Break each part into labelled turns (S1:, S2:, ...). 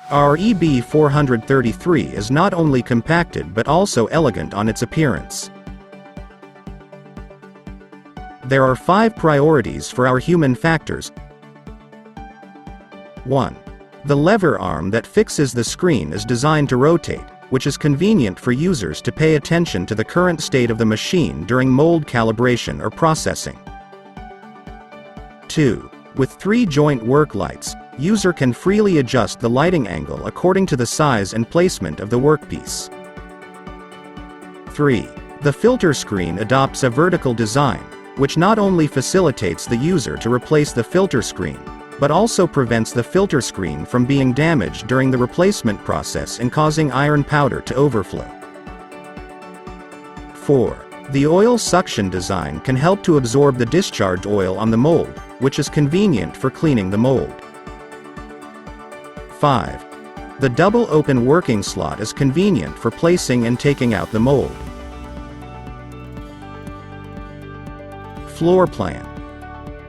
S1: Our EB433 is not only compacted but also elegant on its appearance. There are 5 priorities for our human factors. 1. The lever arm that fixes the screen is designed to rotate, which is convenient for users to pay attention to the current state of the machine during mold calibration or processing. 2. With 3 joint work lights, user can freely adjust the lighting angle according to the size and placement of the workpiece. 3. The filter screen adopts a vertical design, which not only facilitates the user to replace the filter screen, but also prevents the filter screen from being damaged during the replacement process and causing iron powder to overflow. 4. The oil suction design can help to absorb the discharge oil on the mold, which is convenient for cleaning the mold. 5. The double open working slot is convenient for placing and taking out the mold. Floor plan.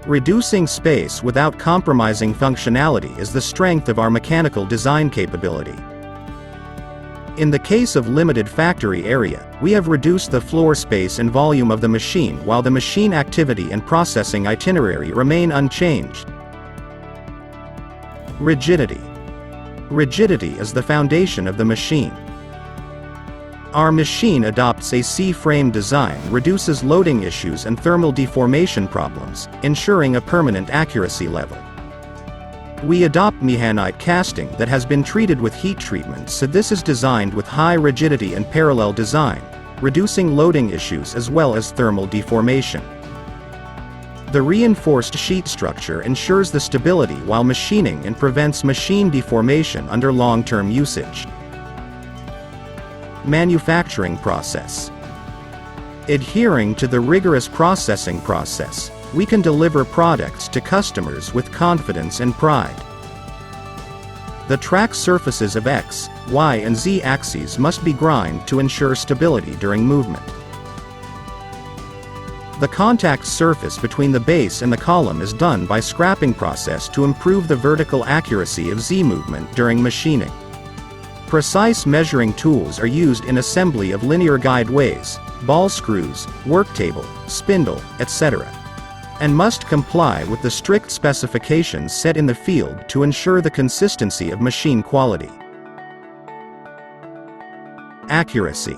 S1: Reducing space without compromising functionality is the strength of our mechanical design capability. In the case of limited factory area, we have reduced the floor space and volume of the machine while the machine activity and processing itinerary remain unchanged. Rigidity. Rigidity is the foundation of the machine. Our machine adopts a C-frame design, reduces loading issues and thermal deformation problems, ensuring a permanent accuracy level. We adopt mehanite casting that has been treated with heat treatment, so this is designed with high rigidity and parallel design, reducing loading issues as well as thermal deformation. The reinforced sheet structure ensures the stability while machining and prevents machine deformation under long-term usage. Manufacturing process. Adhering to the rigorous processing process, we can deliver products to customers with confidence and pride. The track surfaces of X, Y and Z axes must be ground to ensure stability during movement. The contact surface between the base and the column is done by scraping process to improve the vertical accuracy of Z movement during machining. Precise measuring tools are used in assembly of linear guide ways, ball screws, work table, spindle, etc., and must comply with the strict specifications set in the field to ensure the consistency of machine quality. Accuracy.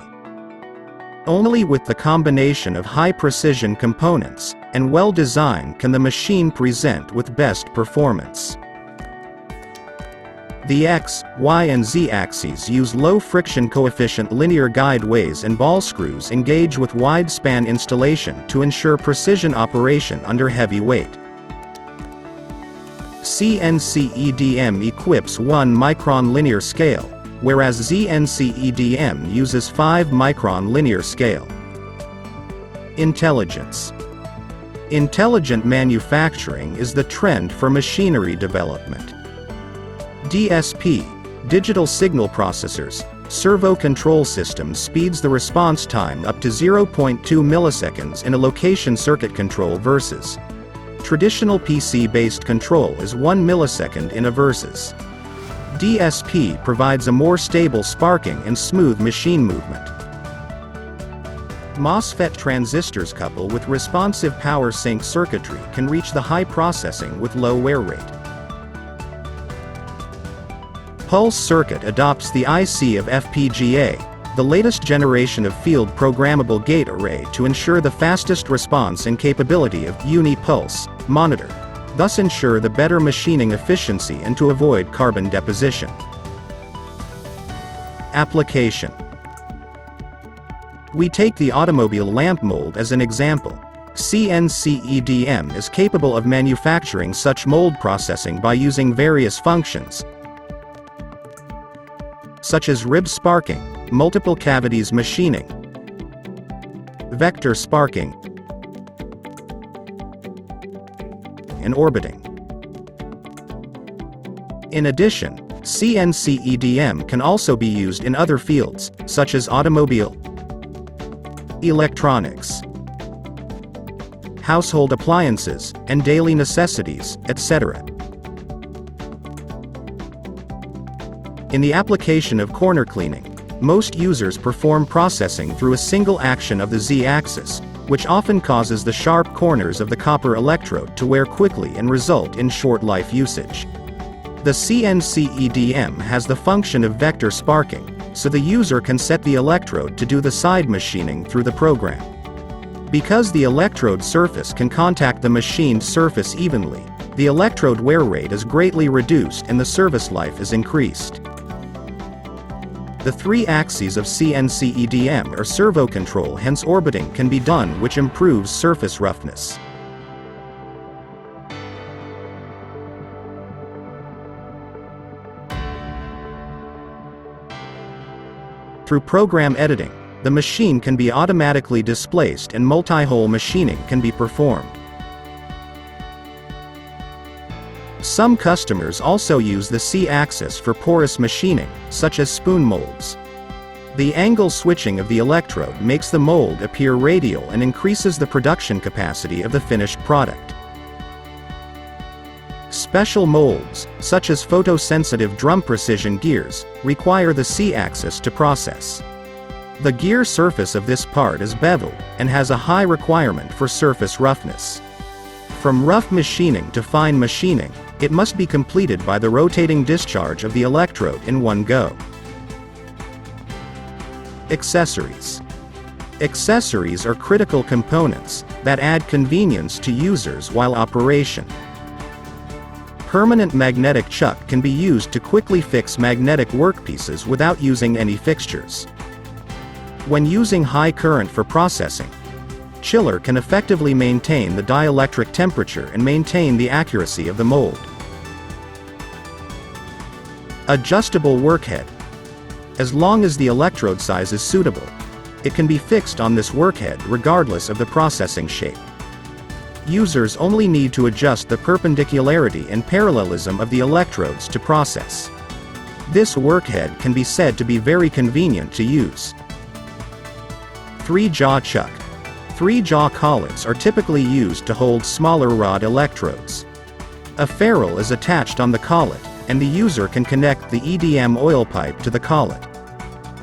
S1: Only with the combination of high-precision components and well-designed can the machine present with best performance. The X, Y and Z axes use low friction coefficient linear guide ways and ball screws engage with wide span installation to ensure precision operation under heavy weight. CNC EDM equips 1 micron linear scale, whereas CNC EDM uses 5 micron linear scale. Intelligence. Intelligent manufacturing is the trend for machinery development. DSP, digital signal processors, servo control system speeds the response time up to 0.2 milliseconds in a location circuit control versus traditional PC-based control is 1 millisecond in a versus. DSP provides a more stable sparking and smooth machine movement. MOSFET transistors coupled with responsive power sink circuitry can reach the high processing with low wear rate. Pulse circuit adopts the IC of FPGA, the latest generation of field programmable gate array to ensure the fastest response and capability of uni-pulse monitor, thus ensure the better machining efficiency and to avoid carbon deposition. Application. We take the automobile lamp mold as an example. CNC EDM is capable of manufacturing such mold processing by using various functions, such as rib sparking, multiple cavities machining, vector sparking, and orbiting. In addition, CNC EDM can also be used in other fields, such as automobile, electronics, household appliances, and daily necessities, etc. In the application of corner cleaning, most users perform processing through a single action of the Z-axis, which often causes the sharp corners of the copper electrode to wear quickly and result in short life usage. The CNC EDM has the function of vector sparking, so the user can set the electrode to do the side machining through the program. Because the electrode surface can contact the machined surface evenly, the electrode wear rate is greatly reduced and the service life is increased. The three axes of CNC EDM are servo control, hence orbiting can be done, which improves surface roughness. Through program editing, the machine can be automatically displaced and multi-hole machining can be performed. Some customers also use the C-axis for porous machining, such as spoon molds. The angle switching of the electrode makes the mold appear radial and increases the production capacity of the finished product. Special molds, such as photosensitive drum precision gears, require the C-axis to process. The gear surface of this part is beveled, and has a high requirement for surface roughness. From rough machining to fine machining, it must be completed by the rotating discharge of the electrode in one go. Accessories. Accessories are critical components that add convenience to users while operation. Permanent magnetic chuck can be used to quickly fix magnetic workpieces without using any fixtures. When using high current for processing, chiller can effectively maintain the dielectric temperature and maintain the accuracy of the mold. Adjustable workhead. As long as the electrode size is suitable, it can be fixed on this workhead regardless of the processing shape. Users only need to adjust the perpendicularity and parallelism of the electrodes to process. This workhead can be said to be very convenient to use. 3-jaw chuck. 3-jaw collets are typically used to hold smaller rod electrodes. A ferrule is attached on the collet, and the user can connect the EDM oil pipe to the collet.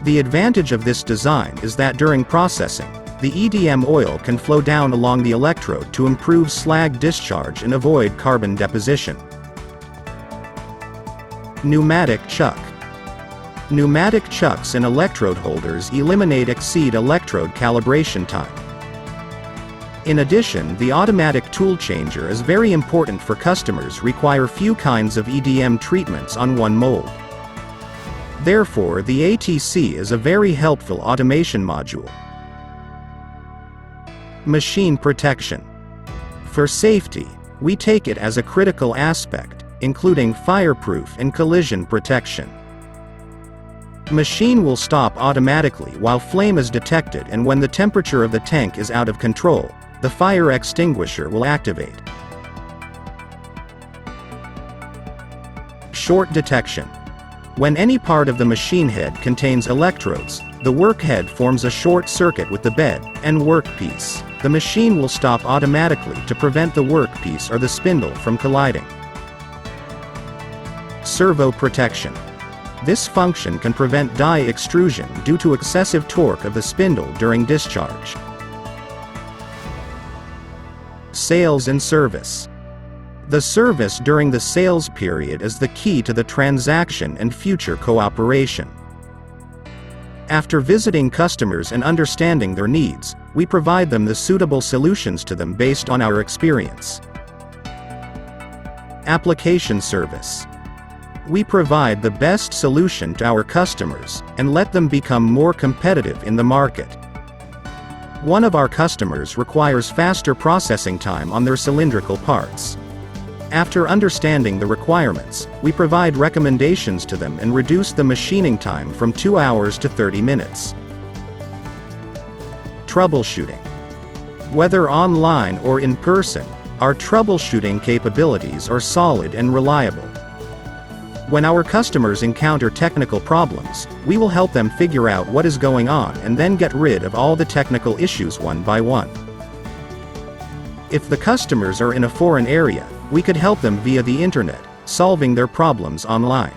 S1: The advantage of this design is that during processing, the EDM oil can flow down along the electrode to improve slag discharge and avoid carbon deposition. Pneumatic chuck. Pneumatic chucks and electrode holders eliminate exceed electrode calibration time. In addition, the automatic tool changer is very important for customers require few kinds of EDM treatments on one mold. Therefore, the ATC is a very helpful automation module. Machine protection. For safety, we take it as a critical aspect, including fireproof and collision protection. Machine will stop automatically while flame is detected, and when the temperature of the tank is out of control, the fire extinguisher will activate. Short detection. When any part of the machine head contains electrodes, the work head forms a short circuit with the bed and workpiece. The machine will stop automatically to prevent the workpiece or the spindle from colliding. Servo protection. This function can prevent die extrusion due to excessive torque of the spindle during discharge. Sales and service. The service during the sales period is the key to the transaction and future cooperation. After visiting customers and understanding their needs, we provide them the suitable solutions to them based on our experience. Application service. We provide the best solution to our customers, and let them become more competitive in the market. One of our customers requires faster processing time on their cylindrical parts. After understanding the requirements, we provide recommendations to them and reduce the machining time from 2 hours to 30 minutes. Troubleshooting. Whether online or in person, our troubleshooting capabilities are solid and reliable. When our customers encounter technical problems, we will help them figure out what is going on and then get rid of all the technical issues one by one. If the customers are in a foreign area, we could help them via the internet, solving their problems online.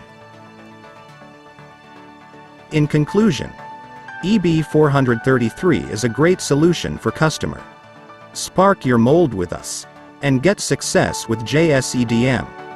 S1: In conclusion, EB433 is a great solution for customer. Spark your mold with us and get success with JS EDM.